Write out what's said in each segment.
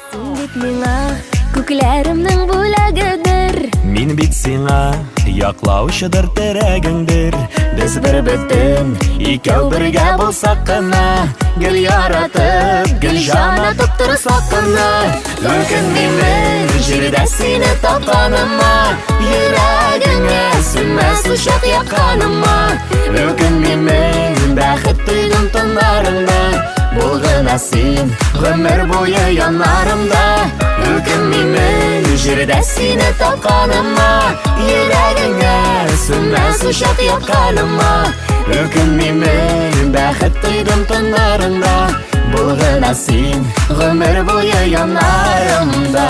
Син бит миңа күкләремнең бүләгедер. Мин бит сиңа яклаучыдыр терәгеңдер. Без бер бөтен, икәү бергә булсак кына, гел яратып, гел җанатып торсак кына. Мөмкин мин җирдә сине тапканыма, йөрәгеңә сүнмәс учак якканыма. Мөмкин мин бәхет тойдым тыннарында, булгына син гомер буе янарымда. Мөмкин мин җирдә сине тапканыма, йөрәгеңә сүнмәс учак якканыма. Мөмкин мин бәхет тойдым тыннарында, булгына син гомер буе янарымда.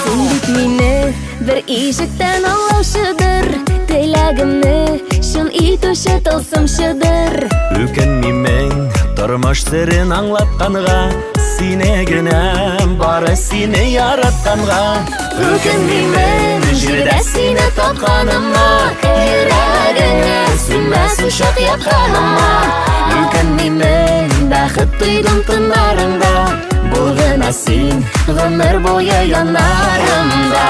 Син бит мине бер ишектән аңлаучыдыр, теләгемне шун итүче тылсымчыдыр. Мөмкин мин тормыш серен аңлатканга, сине генә бары сине яратканга. Мөмкин мин җирдә сине тапканыма, йөрәгеңә сүнмәс учак якканыма. Мөмкин мин бәхет тойдым тыннарында, булгына син гомер буе янарымда.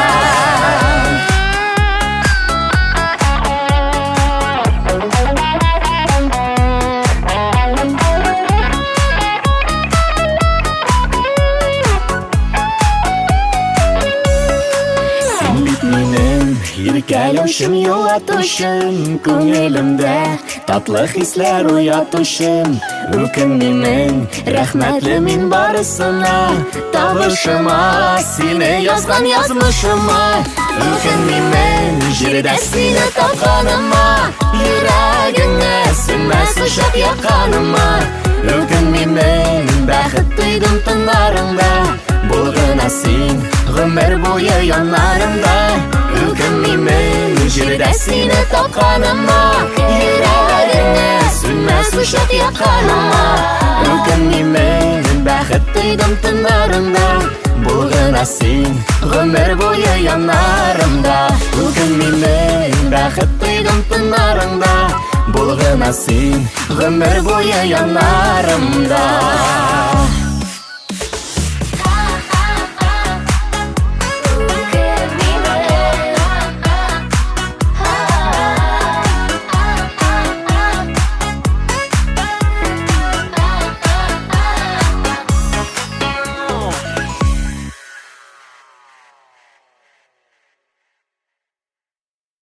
Син бит минем иркәләүчем, юатучым, күңелемдә татлы хисләр уятучым. Мөмкин мин рәхмәтле мин барысына, табышыма, сине язган язмышыма. Мөмкин мин җирдә сине тапканыма, йөрәгеңә сүнмәс учак якканыма. Мөмкин мин бәхет тойдым тыннарында, булгына син гомер буе янарымда. Мөмкин мин җирдә сине тапканыма, йөрәгеңә сүнмәс учак якканыма. Мөмкин мин бәхет тойдым тыннарында, булгына син гомер буе янарымда. Мөмкин мин бәхет тойдым тыннарында, булгына син гомер буе янарымда.